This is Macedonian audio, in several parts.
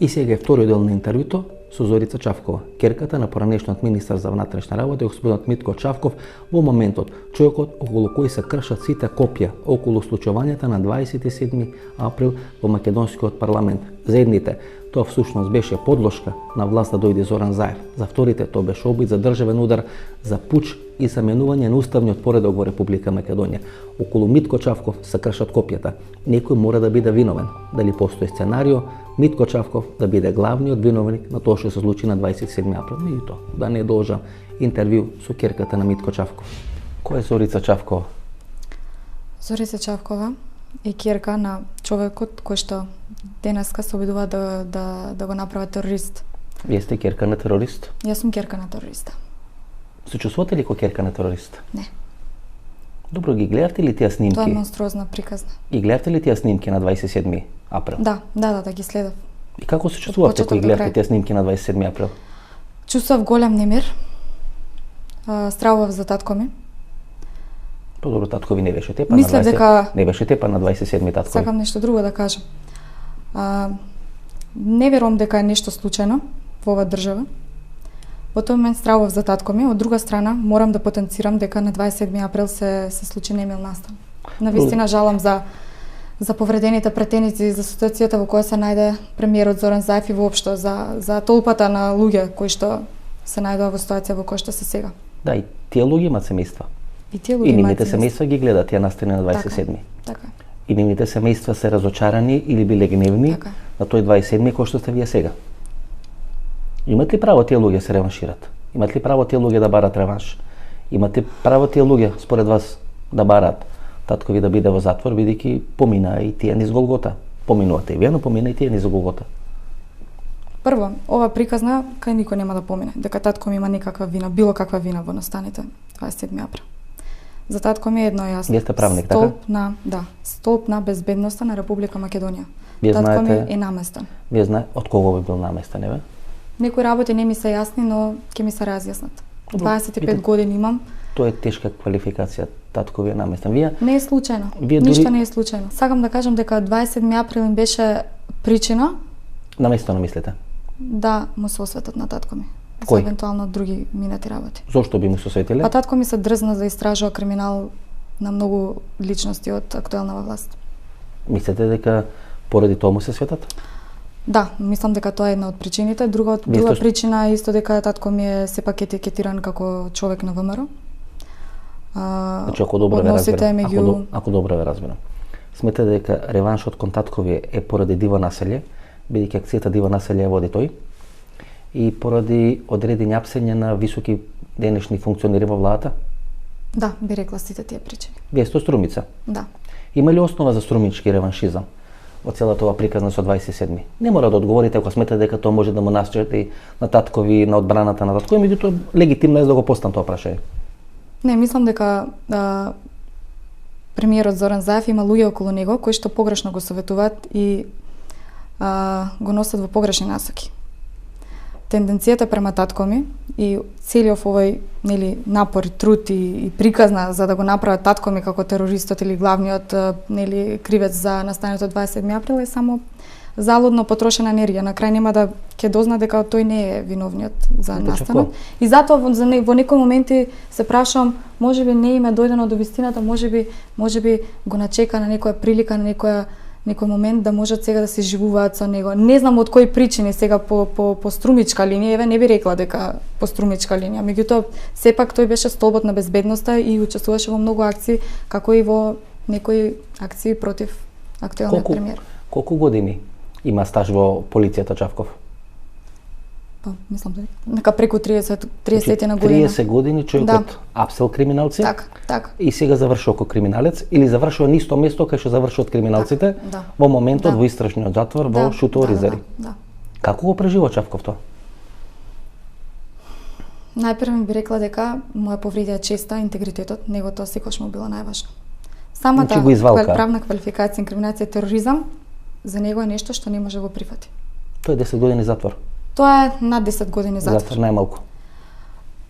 И сега е вториот дел на интервјуто со Зорица Чавкова, керката на поранешниот министар за внатрешни работи, господинот Митко Чавков, во моментот човекот околу кој се кршат сите копија околу случувањата на 27 април во македонскиот парламент. За едните тоа всушност беше подлошка на власт да дојде Зоран Заев. За вторите тоа беше обид за државен удар, за пуч и заменување на уставниот поредок во Република Македонија. Околу Митко Чавков се кршат копјата. Некој мора да биде виновен. Дали постои сценарио Митко Чавков да биде главниот виновник на тоа што се случи на 27 април. Меѓутоа, да не должам интервју со керката на Митко Чавков. Кој е Зорица Чавкова? Зорица Чавкова е керка на човекот кој што денеска се обидува да го направи терорист. Вие сте керка на терорист? Јас сум керка на терориста. Се чувствувате ли кој керка на терорист? Не. Добро, ги гледавте ли тие снимки? Тоа е монструозна приказна. И гледавте ли тие снимки на 27 април? Да, ги следав. И како се чувствувавте кога гледавте тие снимки на 27 април? Чувствував голем немир. Стравував за татко ми. Добро, татко ви не беше тепа Мислев на 20... дека Не беше тепа на 27 татко. Сакам нешто друго да кажам. Не верувам дека е нешто случајно во оваа држава. Во тој момент стравував за татко ми, од друга страна морам да потенцирам дека на 27 април се случи немил настан. Навистина жалам за повредените претеници, за ситуацијата во која се најде премиерот Зоран Заев и воопшто за толпата на луѓе кои што се најдоа во ситуација во која што се сега. Да, и тие луѓе имаат семејства. И тие луѓе И имаат нивните семејства ги гледаат тие настани на 27. Така. И нивните семејства се разочарани или биле гневни на тој 27 кој што сте вие сега. Имат ли право тие луѓе се реваншират? Имат ли право тие луѓе да барат реванш? Имат ли право тие луѓе според вас да барат татко ви да биде во затвор, бидејќи помина и тие низ Голгота? Поминувате и вие, но помина и тие низ Голгота. Прво, ова приказна кај никој нема да помине дека татко ми има некаква вина, било каква вина во настаните 27 април. За татко ми е едно јасно. Вие сте правник, така? Столб на безбедноста на Република Македонија. Вие татко знаете, ми е наместен. Вие знаете од кого би бил наместен, еве? Некои работи не ми се јасни, но ќе ми се разјаснат. 25 години имам. Тоа е тешка квалификација, татко ви е наместен. Вие не е случајно. Ништо не е случајно. Сакам да кажам дека 27 април им беше причина наместено мислите? Да му се осветат на татко ми. Кој? За евентуално други минати работи. Зошто би му се осветиле? Па татко ми се дрзна да истражува криминал на многу личности од актуелна власт. Мислите дека поради тоа му се светат? Да, мислам дека тоа е една од причините. Друга причина е исто дека татко ми е сепак етикетиран како човек на ВМРО. Значи, ако добро ве разбирам, ако добро ве разбирам, сметате дека реваншот кон татко ви е поради диво населје, бидејќи акцијата диво населје води тој, и поради одредени апсење на високи денешни функционери во владата? Да, би рекла сите тие причини. Вие сте струмица? Да. Има ли основа за струмички реваншизам од целата ова приказна со 27? Не мора да одговорите ако сметате дека тоа може да му насчети на таткови, на одбраната на таткови, меѓутоа легитимно е да го поставам тоа прашање. Не, мислам дека премиерот Зоран Заев има луѓе околу него кои што погрешно го советуваат и го носат во погрешни насоки. Тенденцијата према татко ми и целиот овој напор и труд и приказна за да го направат татко ми како терористот или главниот кривец за настането 27 април е само залудно потрошена енергија. На крај нема да ќе дозна дека тој не е виновниот за настанот. И затоа во некои моменти се прашам, можеби не им е дојдено до вистината, можеби го начека на некоја прилика, на некој момент да можат сега да се живуваат со него. Не знам од кои причини сега по струмичка линија, еве не би рекла дека по струмичка линија, меѓутоа сепак тој беше столбот на безбедноста и учествуваше во многу акции, како и во некои акции против актуелниот премиер. Колку години има стаж во полицијата Чавков? Па, мислам дека преку 30 на година. 30 години човекот апсел криминалци. Така. И сега завршува како криминалец или завршува на исто место кај што завршуваат криминалците во моментот во истражниот затвор во Шутово Ризари. Како го преживува Чавков тоа? Најпрво би рекла дека му ја повредија честа интегритетот, него тоа секогаш му било најважно. Самата правна квалификација, инкриминација, тероризам за него е нешто што не може да го прифати. Тоа е 10 години затвор. Тоа е над 10 години затвор. Затвор најмалку.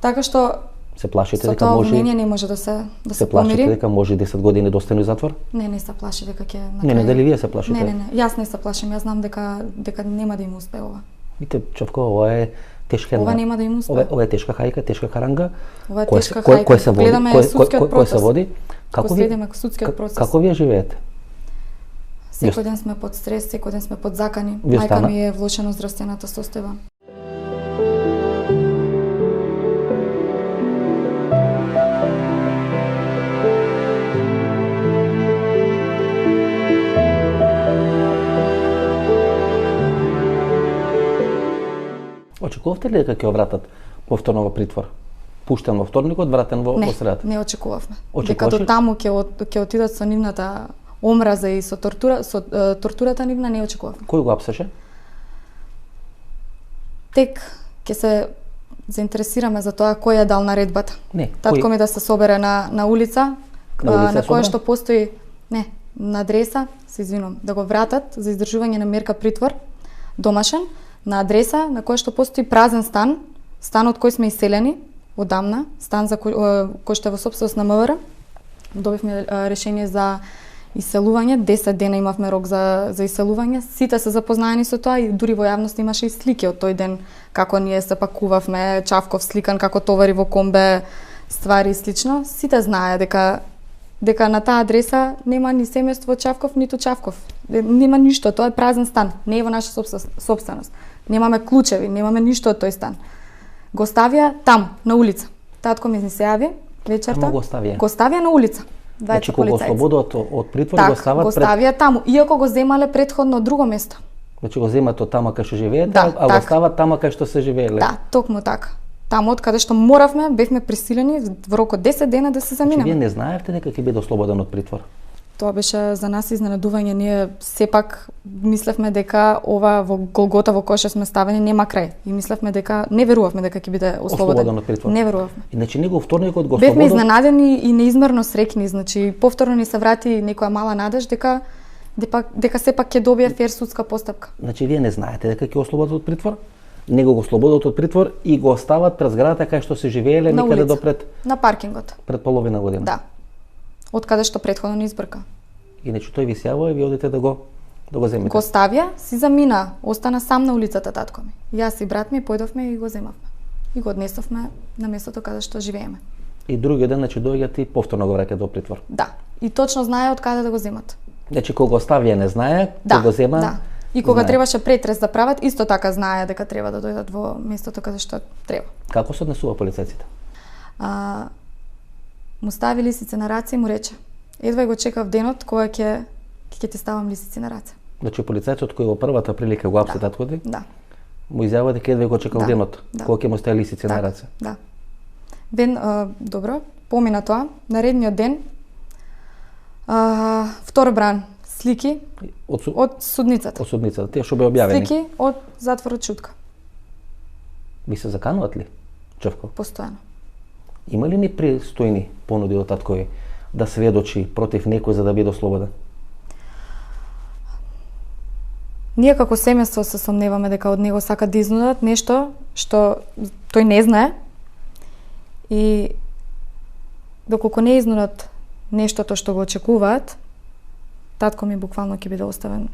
Така што Се плашите Со дека тоа може обвинение не може да се се плашите помири. дека може 10 години да остане затвор? Не се плаши дека ќе на Не, крај. дали вие се плашите? Не, јас не се плашам, јас знам дека нема да им успее ова. Видите, Чавко, ова е тешка Ова нема да им успее. Ова е тешка хајка, тешка харанга. Ова е Кој тешка кој хајка. се води? Гледаме судскиот Кој се процес. води? Како следиме судскиот процес. Како вие живеете? Секој ден сме под стрес, секој ден сме под закани. Вие Мајка стана? ми е влошено здравствената состојба. Очекувавте ли дека ќе вратат повторно во притвор? Пуштен во вторникот, вратен во средата? Не очекувавме. Очекуваше Дека ли? до таму ќе отидат со нивната омраза и со тортурата нивна не очекувавме. Кој го апсеше? Тек ќе се заинтересираме за тоа кој е дал наредбата. Не, Татко ми да се собере на улица, На улица на која собра? што постои, не, на адреса, се извинувам, да го вратат за издржување на мерка притвор, домашен, на адреса на која што постои празен стан, станот кој сме иселени одамна, стан за кој што е во собственост на МВР. Добивме решение за иселување, 10 дена имавме рок за иселување. Сите се запознаени со тоа и дури во јавност имаше и слики од тој ден како ние се пакувавме, Чавков сликан како товари во комбе, ствари и слично. Сите знае дека на таа адреса нема ни семејство Чавков, ниту Чавков. Нема ништо, тоа е празен стан, не е во наша собственост. Немаме клучеви, немаме ништо од тој стан. Го ставија там, на улица. Татко ми се јави вечерта. Ама го ставија? Го ставија на улица. Значи кога го ослободуват од притвор го стават го ставија таму, иако го земале претходно од друго место. Значи го земат од тама кај што живеете, Да, а го така. стават тама кај што се живееле. Да, токму така. Таму од каде што моравме, бевме присилени во рок од 10 дена да се Значи заминеме. вие не знаевте дека ќе биде ослободен од притвор? Тоа беше за нас изненадување. Ние сепак мислевме дека ова во Голгота во која што сме ставени нема крај. И мислевме дека не верувавме дека ќе биде ослободен од притвор. Не верувавме. Иначе него вторникот го Бевме ослободил. изненадени и неизмерно среќни, значи повторно ни се врати некоја мала надеж дека сепак ќе добие фер судска постапка. Значи вие не знаете дека ќе ослободат од притвор? Него го ослободат од притвор и го остават пред зградата кај што се живееле На некаде улица. до На паркингот. пред половина година. Да. Од каде што претходно ни избрка. Иначе тој ви се јавува и ви одите да го земите. Го ставија, си замина, остана сам на улицата татко ми. Јас и брат ми појдовме и го земавме. И го однесовме на местото каде што живееме. И другиот ден значи доаѓаат и повторно го враќаат до притвор. Да. И точно знае од каде да го земат. Значи кога го ставија не знае, Да, кога го зема. да. И кога знае. требаше претрес да прават, исто така знае дека треба да дојдат во местото каде што треба. Како се однесува полицајците? Му стави лисици на раце и му рече: едва го чекав денот кога ќе ти ставам лисици на раце. Значи полицајцот кој во првата прилика го апсе татко ти, Да. му изјавува дека едва го чекал Да, денот, да. кога ќе му стави лисици на раце. Да. Добро, помина тоа, наредниот ден втор бран слики Од од судницата. од судницата, тие што бе објавени. Слики од затворот Чутка, Ви се закануват ли, Чавко? постојано. Има ли непристојни понуди од таткови да сведочи против некој за да биде ослободен? Ние како семејство се сомневаме дека од него сакат да изнудат нешто што тој не знае и доколку не изнудат нештото што го очекуваат, татко ми буквално ќе биде оставен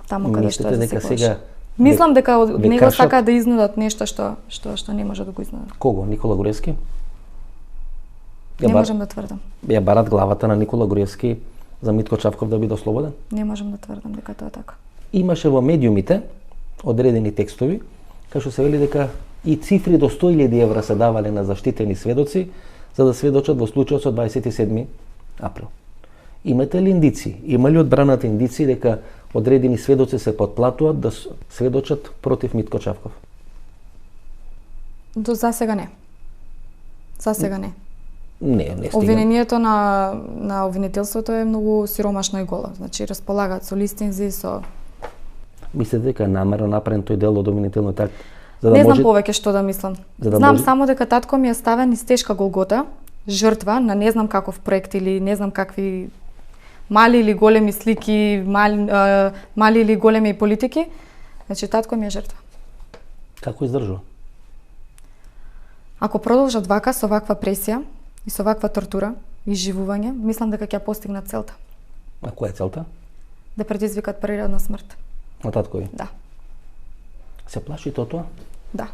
таму каде што Мислите е да дека се сега Мислам дека од ве него кршат? сакаат да изнудат нешто што не може да го изнудат. Кого? Никола Груевски? Не можам да тврдам. Ја барат главата на Никола Груевски за Митко Чавков да биде ослободен? Не можам да тврдам дека тоа е така. Имаше во медиумите одредени текстови кај што се вели дека и цифри до 100.000 евра се давале на заштитени сведоци за да сведочат во случајот со 27 април. Имате ли индици? Има ли одбраната индици дека одредени сведоци се потплатуваат да сведочат против Митко Чавков? До засега не. Засега не. Не стига. Обвинението на обвинителството е многу сиромашно и голо. Значи располагаат со листинзи, со Мислите дека е намерно направен тој дел од обвинителниот акт за да не знам може повеќе што да мислам. За да Знам може- само дека татко ми е ставен из тешка голгота, жртва на не знам каков проект или не знам какви мали или големи слики, мали или големи политики. Значи татко ми е жртва. како издржува? Ако продолжат вака со ваква пресија и со ваква тортура и живување, мислам дека ќе постигнат целта. А која е целта? Да предизвикат природна смрт. На таткови? Да. Се плашите од тоа? Да.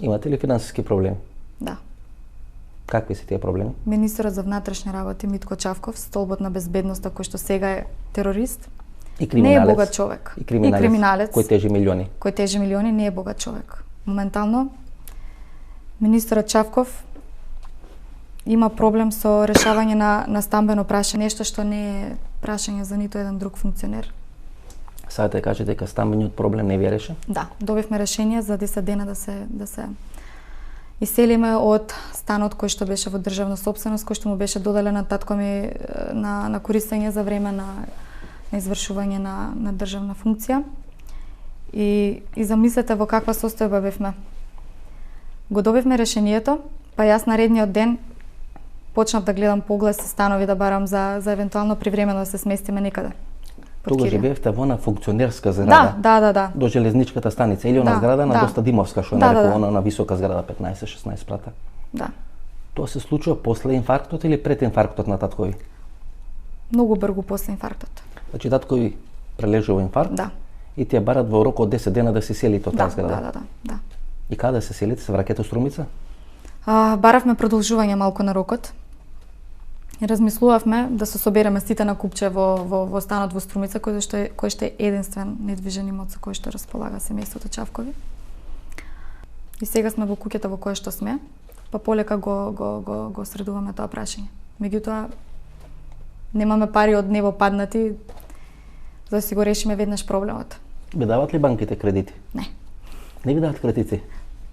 Имате ли финансиски проблеми? Да. Какви се тие проблеми? Министерот за внатрешни работи Митко Чавков, столбот на безбедноста кој што сега е терорист, И не е криминалец. богат човек. И криминалец. Кој тежи милиони. Кој тежи милиони, не е богат човек. Моментално министерот Чавков има проблем со решавање на стамбено прашање, нешто што не е прашање за ниту еден друг функционер. Сакате да кажете дека стамбениот проблем не ви реше? Да, добивме решение за 10 дена да се иселиме од станот кој што беше во државна сопственост, кој што му беше доделен на татко ми на користење за време на извршување на државна функција. И замислете во каква состојба бевме. Го добивме решението, па јас наредниот ден почнав да гледам по огласи станови да барам за евентуално привремено да се сместиме некаде. Тога живеевте во на функционерска зграда. Да. До железничката станица или она зграда на доста димовска, што е нарекувана на висока зграда 15-16 спрата. Да. Тоа се случува после инфарктот или пред инфарктот на таткови? Многу брзо после инфарктот. Значи таткови прележува инфаркт? Да. И тие барат во рок од 10 дена да се селите од таа зграда? Да. И каде да се селите? Се враќате во Струмица? Баравме продолжување малку на рокот. И размислувавме да се собереме сите на купче во станот во Струмица, кој што е единствен недвижен имот со кој што располага семејството Чавкови. И сега сме во куќата во која што сме, па полека го средуваме тоа прашање. Меѓутоа, немаме пари од небо паднати за да си го решиме веднаш проблемот. Ви дават ли банките кредити? Не. Не ви дават кредити?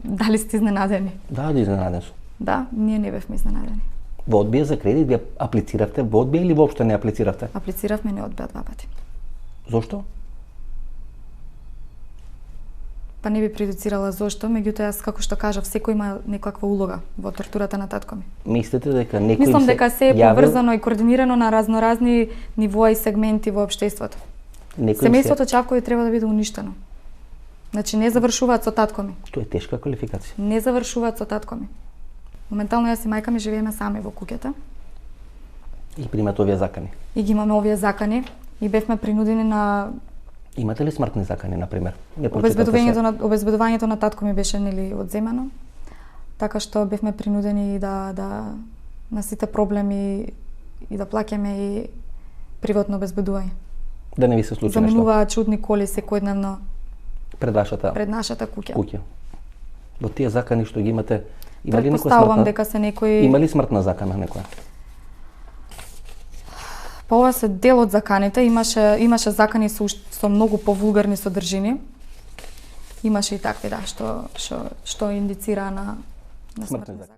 Дали сте изненадени? Да, изненаден сум. Да, ние не бевме изненадени. Во одбија за кредит вие аплициравте во одбија или воопшто не аплициравте? Аплициравме, не одбија 2 пати. Зошто? Па не би предуцирала зошто, меѓутоа јас како што кажав, секој има некаква улога во тортурата на татко ми. Мислите дека некој Мислам дека се е јавил... поврзано и координирано на разноразни нивоа и сегменти во општеството. Семејството Чавкови треба да биде уништено. Значи не завршуваат со татко ми. Тоа е тешка квалификација. Не завршуваат со татко ми. Моментално јас и мајка ми живееме сами во куќата. И примат овие закани. И ги имаме овие закани и бевме принудени на Имате ли смртни закани, на пример? Обезбедувањето на татко ми беше одземано. Така што бевме принудени да на сите проблеми и да плаќаме и приватно обезбедување. Да не ви се случи нешто? Заминуваа чудни коли секојдневно пред нашата куќа. Во тие закани што ги имате, има ли Предпоставувам дека се некои... Има ли смртна закана некоја? Па ова се дел од заканите, имаше закани со многу повулгарни содржини. Имаше и такви, да, што индицира на смртни закани.